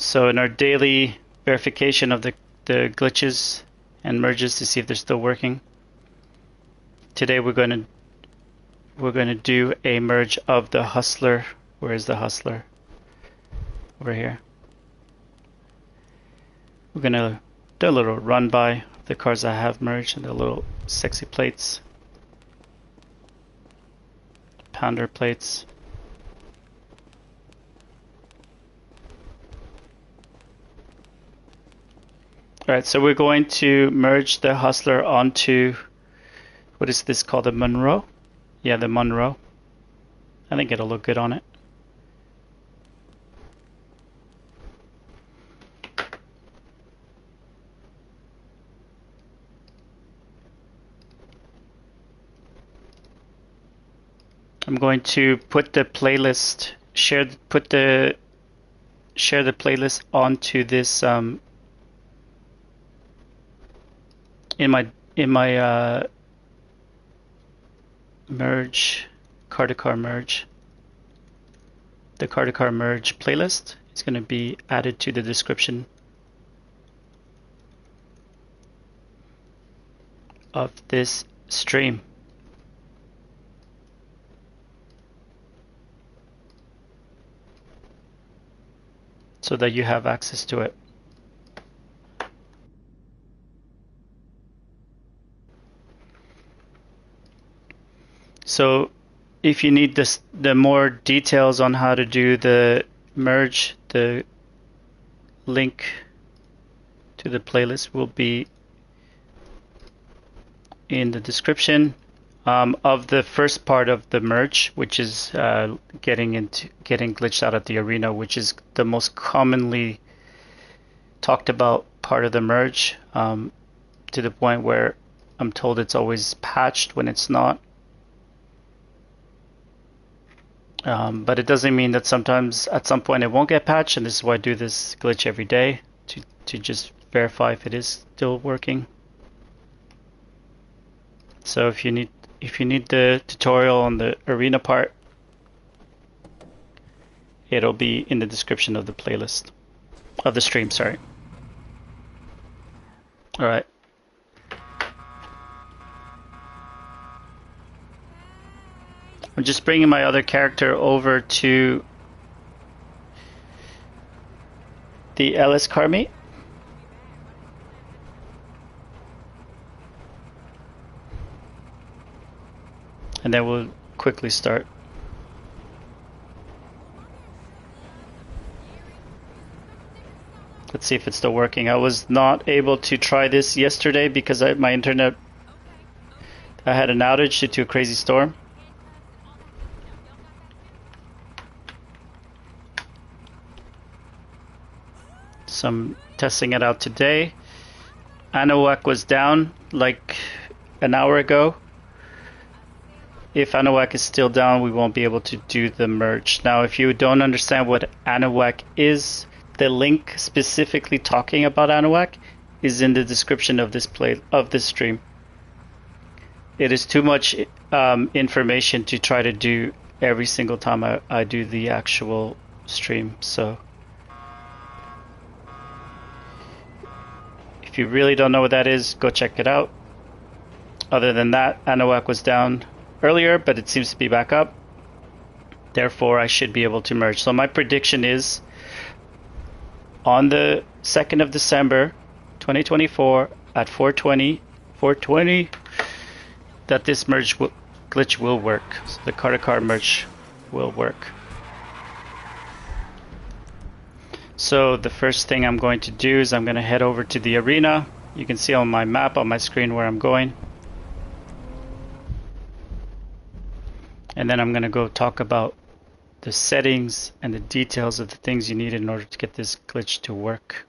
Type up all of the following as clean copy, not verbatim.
So in our daily verification of the glitches and merges to see if they're still working, today we're going to do a merge of the hustler. Where is the hustler? Over here. We're going to do a little run by of the cars I have merged and the little sexy plates, pounder plates. Alright, so we're going to merge the hustler onto, what is this called, the Monroe? Yeah, the Monroe. I think it'll look good on it. I'm going to put the playlist, share the playlist onto this in my merge, car to car merge. The car to car merge playlist is going to be added to the description of this stream. So that you have access to it. So if you need the more details on how to do the merge, the link to the playlist will be in the description of the first part of the merge, which is getting glitched out at the arena, which is the most commonly talked about part of the merge, to the point where I'm told it's always patched when it's not. But it doesn't mean that sometimes at some point it won't get patched, and this is why I do this glitch every day to just verify if it is still working. So if you need the tutorial on the arena part, it'll be in the description of the playlist of the stream, sorry. All right. I'm just bringing my other character over to the Ellis car meet. And then we'll quickly start. Let's see if it's still working. I was not able to try this yesterday because my internet, I had an outage due to a crazy storm. So I'm testing it out today. Anahuac was down like an hour ago. If Anahuac is still down, we won't be able to do the merge. Now, if you don't understand what Anahuac is, the link specifically talking about Anahuac is in the description of this stream. It is too much information to try to do every single time I do the actual stream. So if you really don't know what that is, go check it out. Other than that, Anahuac was down earlier, but it seems to be back up. Therefore, I should be able to merge. So my prediction is on the 2nd of December, 2024 at 4:20, that this merge glitch will work. So the car-to-car merge will work. So the first thing I'm going to do is I'm going to head over to the arena. You can see on my map on my screen where I'm going. And then I'm going to go talk about the settings and the details of the things you need in order to get this glitch to work.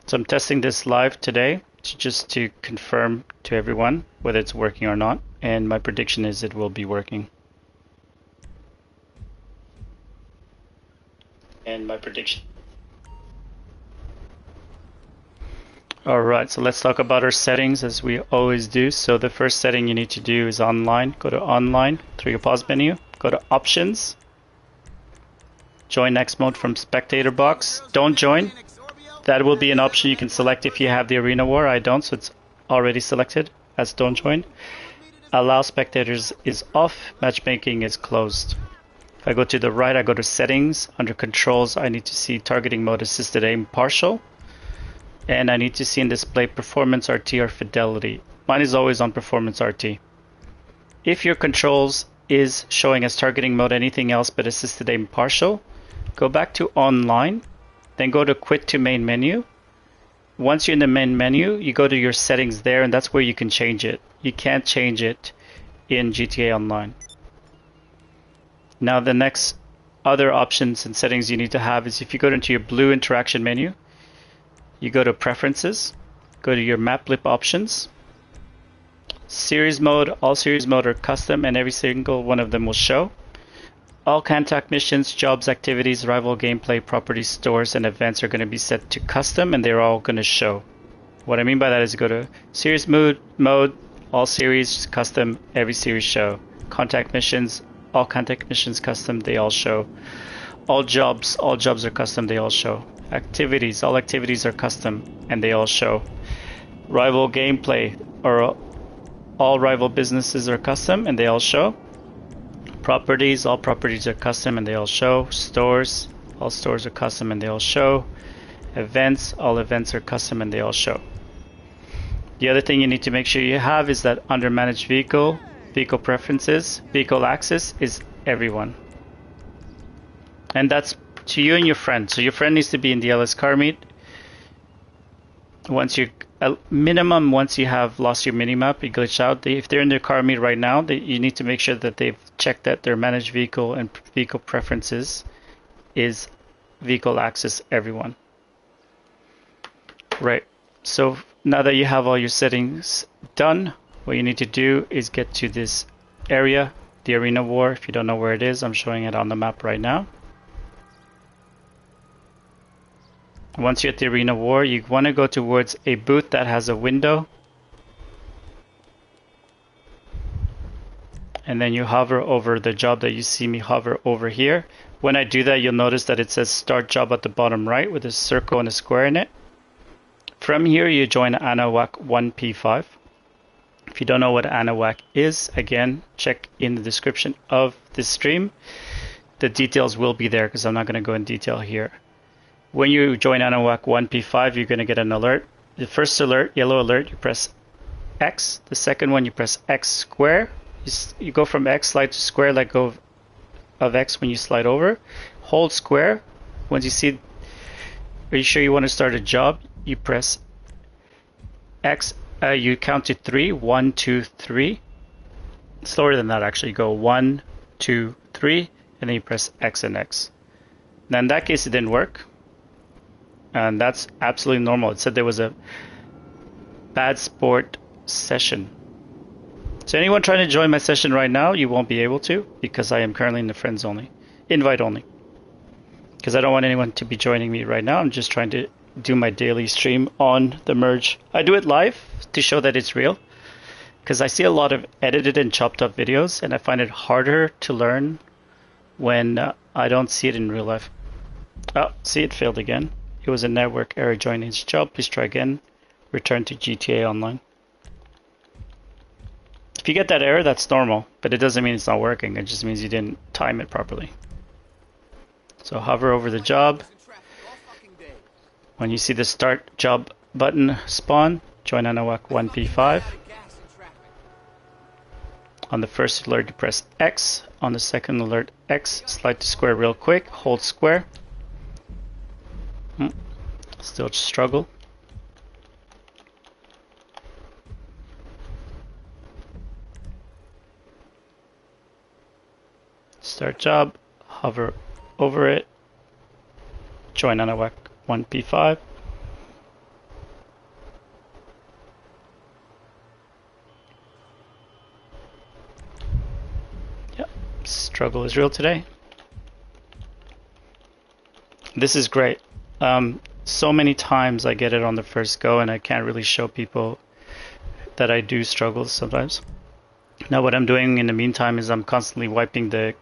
So I'm testing this live today just to confirm to everyone whether it's working or not, and my prediction is it will be working. Alright, so let's talk about our settings as we always do. So the first setting you need to do is online. Go to online through your pause menu. Go to options. Join next mode from spectator box. Don't join. That will be an option you can select if you have the arena war. I don't, so it's already selected as don't join. Allow spectators is off. Matchmaking is closed. If I go to the right, I go to settings. Under controls, I need to see targeting mode, assisted aim, partial. And I need to see in display performance RT or fidelity. Mine is always on performance RT. If your controls is showing as targeting mode anything else but assisted aim partial, go back to online, then go to quit to main menu. Once you're in the main menu, you go to your settings there, and that's where you can change it. You can't change it in GTA Online. Now the next other options and settings you need to have is if you go into your blue interaction menu, you go to preferences, go to your map blip options, series mode, all series mode are custom and every single one of them will show. All contact missions, jobs, activities, rival gameplay, properties, stores, and events are going to be set to custom and they're all going to show. What I mean by that is go to series mode, all series, custom, every series show. Contact missions, all contact missions custom, they all show. All jobs are custom, they all show. Activities, all activities are custom and they all show. Rival gameplay, or all rival businesses are custom and they all show. Properties, all properties are custom and they all show. Stores, all stores are custom and they all show. Events, all events are custom and they all show. The other thing you need to make sure you have is that under manage vehicle, vehicle preferences, vehicle access is everyone. And that's to you and your friend. So your friend needs to be in the LS car meet. Once you minimum, once you have lost your minimap, you glitch out. If they're in their car meet right now, you need to make sure that they've checked that their managed vehicle and vehicle preferences is vehicle access everyone. Right. So now that you have all your settings done, what you need to do is get to this area, the arena war. If you don't know where it is, I'm showing it on the map right now. Once you're at the arena war, you want to go towards a booth that has a window. And then you hover over the job that you see me hover over here. When I do that, you'll notice that it says start job at the bottom right with a circle and a square in it. From here, you join ANAWAC 1P5. If you don't know what ANAWAC is, again, check in the description of this stream. The details will be there because I'm not going to go in detail here. When you join ANAWAC 1P5, you're going to get an alert. The first alert, yellow alert, you press X. The second one, you press X square. You go from X, slide to square, let go of X when you slide over. Hold square. Once you see, are you sure you want to start a job? You press X. You count to 3. 1, 2, 3. Slower than that, actually. You go 1, 2, 3, and then you press X and X. Now, in that case, it didn't work. And that's absolutely normal. It said there was a bad sport session. So anyone trying to join my session right now, you won't be able to because I am currently in the friends only, invite only. Because I don't want anyone to be joining me right now. I'm just trying to do my daily stream on the merge. I do it live to show that it's real because I see a lot of edited and chopped up videos and I find it harder to learn when I don't see it in real life. Oh, see, it failed again. It was a network error joining this job. Please try again. Return to GTA Online. If you get that error, that's normal, but it doesn't mean it's not working. It just means you didn't time it properly. So hover over the job. When you see the start job button spawn, join ANAWAC 1P5. On the first alert, you press X. On the second alert, X. Slide to square real quick. Hold square. Still struggle. Start job. Hover over it. Join ANAWAC 1P5. Yep, struggle is real today. This is great. so many times I get it on the first go, and I can't really show people that I do struggle sometimes. Now what I'm doing in the meantime is I'm constantly wiping the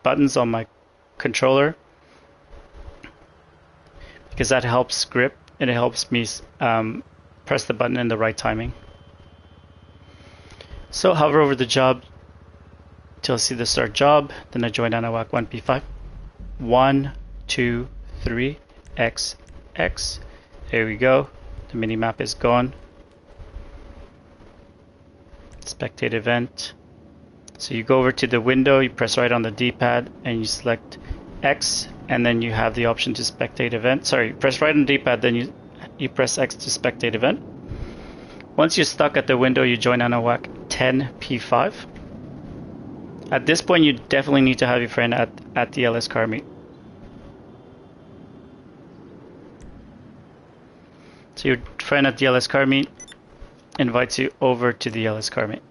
buttons on my controller, because that helps grip and it helps me press the button in the right timing. So hover over the job till I see the start job, then I join ANAWAC 1P5. 1, 2, 3, X, X. There we go. The mini map is gone. Spectate event. So you go over to the window, you press right on the D-pad and you select X, and then you have the option to spectate event. Sorry, press right on the D-pad, then you press X to spectate event. Once you're stuck at the window, you join ANAWAC 10P5. At this point, you definitely need to have your friend at the LS car meet. So your friend at the LS car meet invites you over to the LS car meet.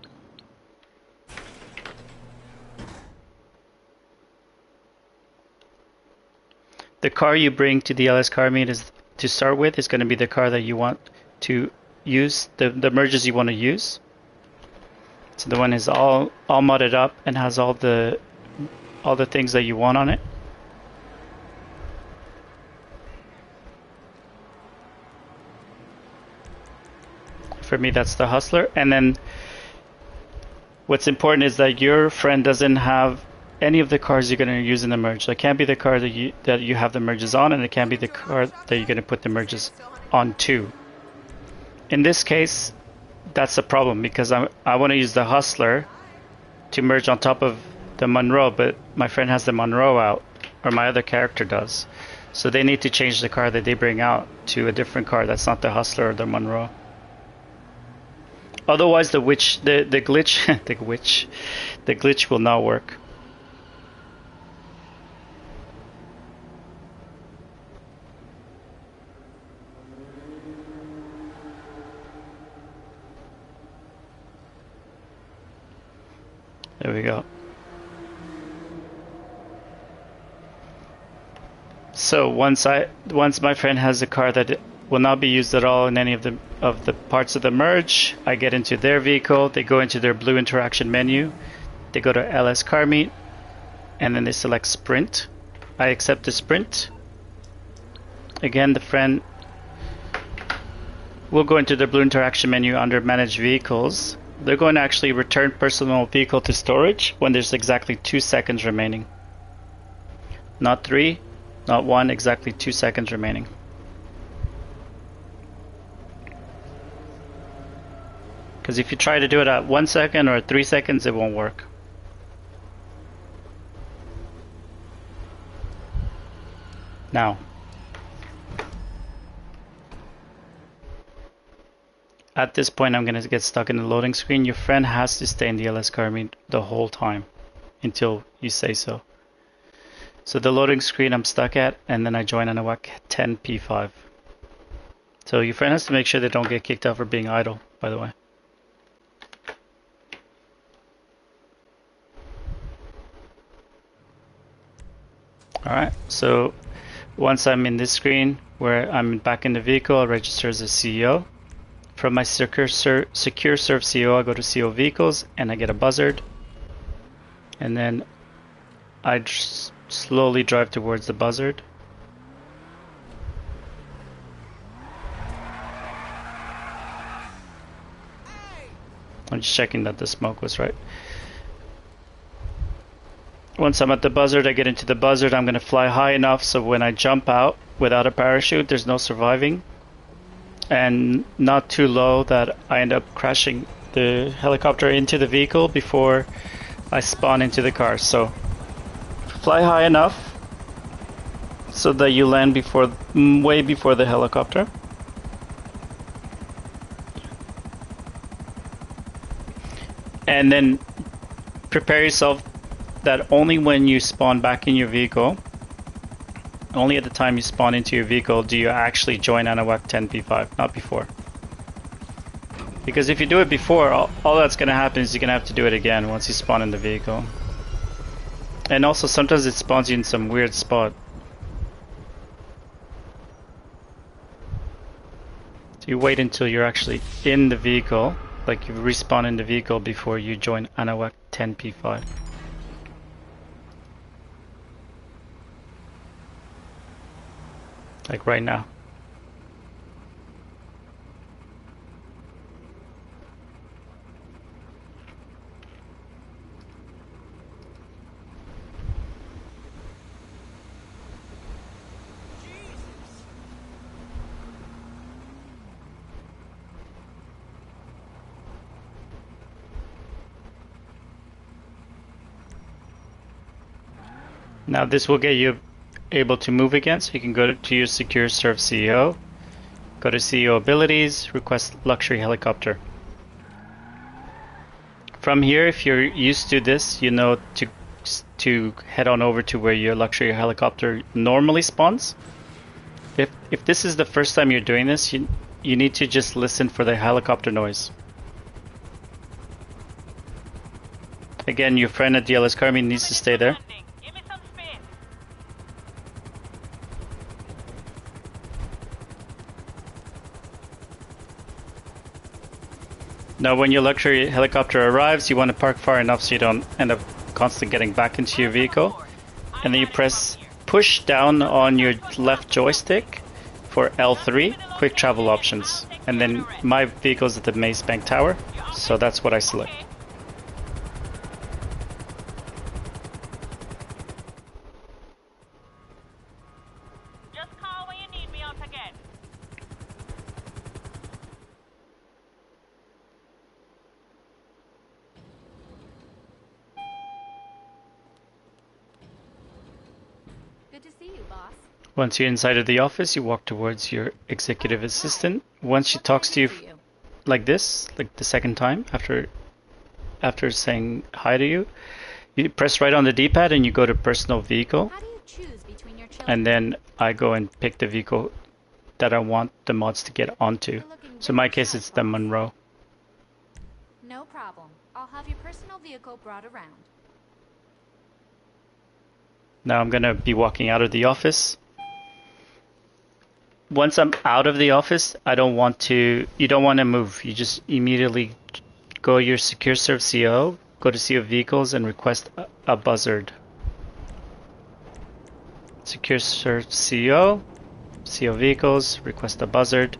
The car you bring to the LS car meet is to start with is going to be the car that you want to use, the merges you want to use. So the one is all modded up and has all the things that you want on it. For me, that's the Hustler. And then what's important is that your friend doesn't have any of the cars you're going to use in the merge. So it can't be the car that you have the merges on, and it can't be the car that you're going to put the merges onto. In this case, that's a problem, because I want to use the Hustler to merge on top of the Monroe, but my friend has the Monroe out, or my other character does. So they need to change the car that they bring out to a different car that's not the Hustler or the Monroe. Otherwise, the glitch the glitch will not work. There we go. So once my friend has a car that will not be used at all in any of the parts of the merge, I get into their vehicle, they go into their blue interaction menu, they go to LS car meet, and then they select sprint. I accept the sprint. Again, the friend will go into the blue interaction menu under manage vehicles. They're going to actually return personal vehicle to storage when there's exactly 2 seconds remaining. Not 3, not 1, exactly 2 seconds remaining. Because if you try to do it at 1 second or 3 seconds, it won't work. Now, at this point, I'm going to get stuck in the loading screen. Your friend has to stay in the LS car meet the whole time until you say so. So the loading screen I'm stuck at, and then I join ANAWAC 10P5. So your friend has to make sure they don't get kicked out for being idle, by the way. Alright, so once I'm in this screen where I'm back in the vehicle, I'll register as a CEO. From my secure serve CO, I go to CO vehicles and I get a buzzard. And then I slowly drive towards the buzzard. I'm just checking that the smoke was right. Once I'm at the buzzard, I get into the buzzard. I'm going to fly high enough so when I jump out without a parachute, there's no surviving. And not too low that I end up crashing the helicopter into the vehicle before I spawn into the car. So fly high enough so that you land way before the helicopter. And then prepare yourself that only when you spawn back in your vehicle, only at the time you spawn into your vehicle do you actually join ANAWAC 10P5, not before. Because if you do it before, all that's going to happen is you're going to have to do it again once you spawn in the vehicle. And also sometimes it spawns you in some weird spot. So you wait until you're actually in the vehicle, like you respawn in the vehicle before you join Anahuac 10P5. Like right now. Now this will get you able to move again, so you can go to your secure serve CEO, go to CEO abilities, request luxury helicopter. From here, if you're used to this, you know to head on over to where your luxury helicopter normally spawns. If this is the first time you're doing this, you need to just listen for the helicopter noise. Again, your friend at DLS Carmi needs to stay there. Now when your luxury helicopter arrives, you want to park far enough so you don't end up constantly getting back into your vehicle. And then you push down on your left joystick for L3, quick travel options. And then my vehicle's at the Maze Bank Tower, so that's what I select. Once you're inside of the office, you walk towards your executive assistant. Once she talks to you like this, like the second time after saying hi to you, you press right on the D-pad and you go to personal vehicle. And then I go and pick the vehicle that I want the mods to get onto. So in my case, it's the Monroe. No problem. I'll have your personal vehicle brought around. Now I'm gonna be walking out of the office. Once I'm out of the office, you don't want to move. You just immediately go to your secure serve CO, go to CO vehicles and request a buzzard. Secure serve CO vehicles, request a buzzard.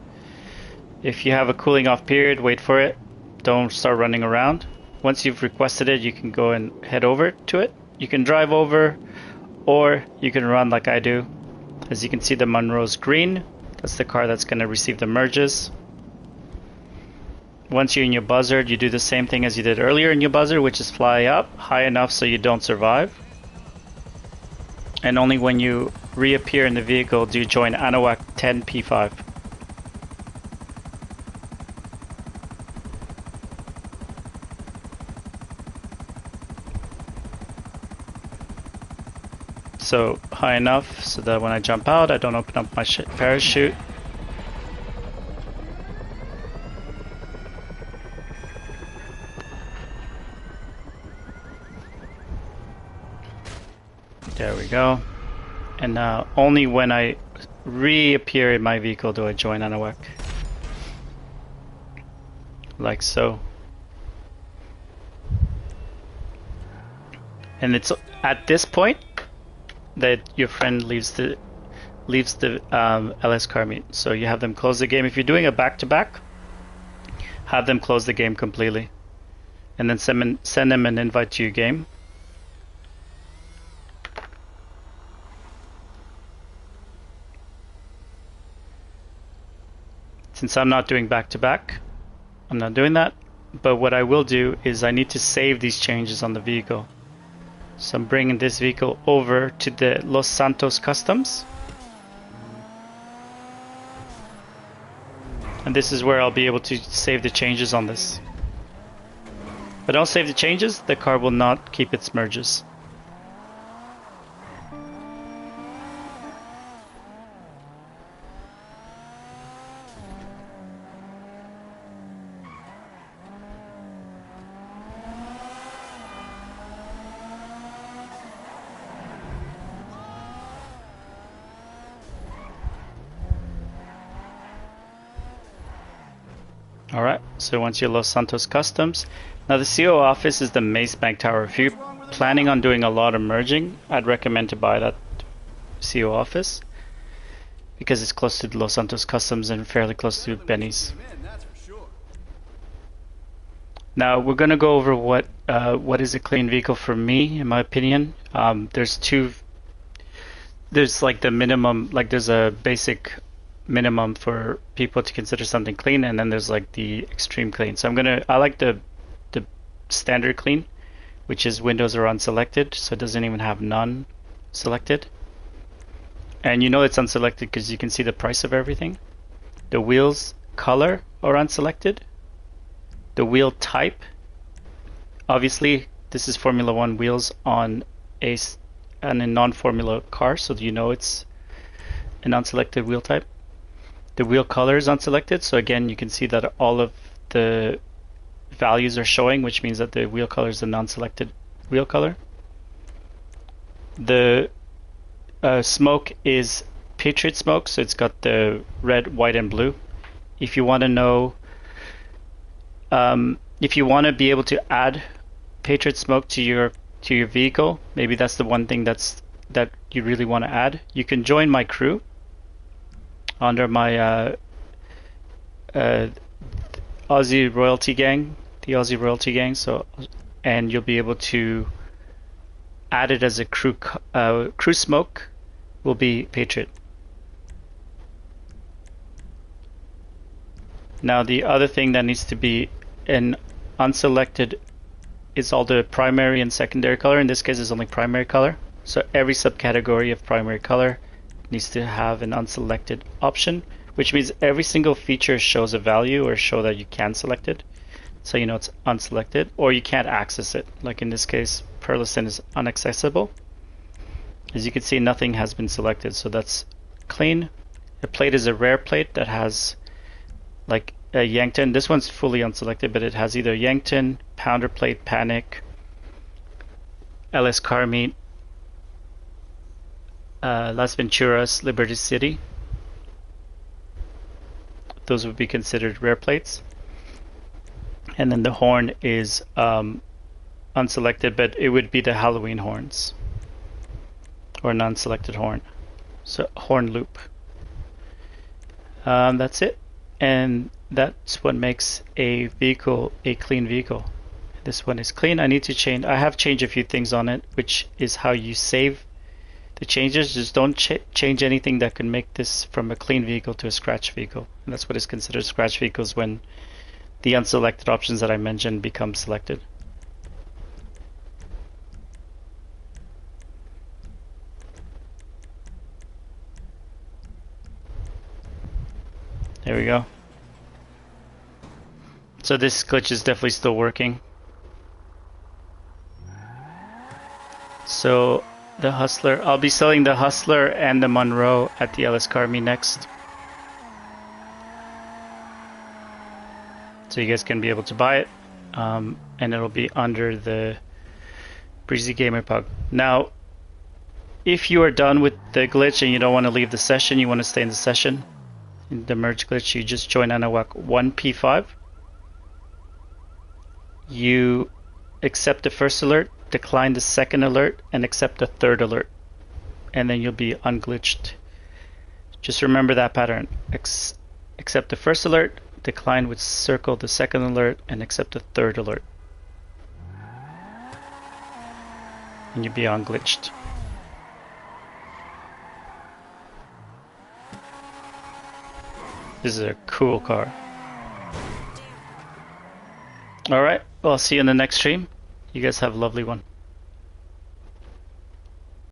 If you have a cooling off period, wait for it. Don't start running around. Once you've requested it, you can go and head over to it. You can drive over, or you can run like I do. As you can see, the Monroe's green. That's the car that's going to receive the merges. Once you're in your buzzard, you do the same thing as you did earlier in your buzzard, which is fly up high enough so you don't survive. And only when you reappear in the vehicle do you join Anahuac 10P5. So high enough so that when I jump out, I don't open up my parachute. There we go. And now only when I reappear in my vehicle do I join Anahuac. Like so. And it's at this point that your friend leaves the LS car meet. So you have them close the game. If you're doing a back-to-back, have them close the game completely. And then send them an invite to your game. Since I'm not doing back-to-back, I'm not doing that. But what I will do is I need to save these changes on the vehicle. So I'm bringing this vehicle over to the Los Santos Customs. And this is where I'll be able to save the changes on this. If I don't save the changes, the car will not keep its merges. Alright, so once you're Los Santos Customs, now the CO office is the Mace Bank Tower. If you're planning on doing a lot of merging, I'd recommend to buy that CO office because it's close to Los Santos Customs and fairly close to Benny's. Now we're gonna go over what is a clean vehicle for me, in my opinion. There's like the minimum, like there's a basic minimum for people to consider something clean, and then there's like the extreme clean. So I like the standard clean, which is windows are unselected, so it doesn't even have none selected. And you know it's unselected because you can see the price of everything. The wheels color are unselected. The wheel type, obviously this is Formula 1 wheels on a non-Formula car, so you know it's an unselected wheel type. The wheel color is unselected, so again you can see that all of the values are showing, which means that the wheel color is a non-selected wheel color. The smoke is Patriot smoke, so it's got the red, white, and blue. If you want to know, if you want to be able to add Patriot smoke to your vehicle, maybe that's the one thing that you really want to add. You can join my crew under my Aussie Royalty Gang, the Aussie Royalty Gang. So, and you'll be able to add it as a crew. Crew smoke will be Patriot. Now the other thing that needs to be an unselected is all the primary and secondary color. In this case, it's only primary color. So every subcategory of primary color needs to have an unselected option, which means every single feature shows a value or show that you can select it. So you know it's unselected, or you can't access it. Like in this case, Perlison is unaccessible. As you can see, nothing has been selected, so that's clean. The plate is a rare plate that has like a Yankton. This one's fully unselected, but it has either Yankton, Pounder Plate, Panic, LS Car Meet, Las Venturas, Liberty City. Those would be considered rare plates. And then the horn is unselected, but it would be the Halloween horns or non-selected horn. So horn loop. That's it. And that's what makes a vehicle a clean vehicle. This one is clean. I have changed a few things on it, which is how you save the changes. Just don't change anything that can make this from a clean vehicle to a scratch vehicle. And that's what is considered scratch vehicles, when the unselected options that I mentioned become selected. There we go. So this glitch is definitely still working. So the Hustler, I'll be selling the Hustler and the Monroe at the LS Car Meet next. So you guys can be able to buy it, and it'll be under the Breezy Gamer Pug. Now, if you are done with the glitch and you don't want to leave the session, you want to stay in the session, in the merge glitch, you just join Anahuac 1P5. You accept the first alert, decline the second alert, and accept the third alert, and then you'll be unglitched. Just remember that pattern. Accept the first alert, decline with circle the second alert, and accept the third alert, and you'll be unglitched. This is a cool car. Alright, well, I'll see you in the next stream. You guys have a lovely one.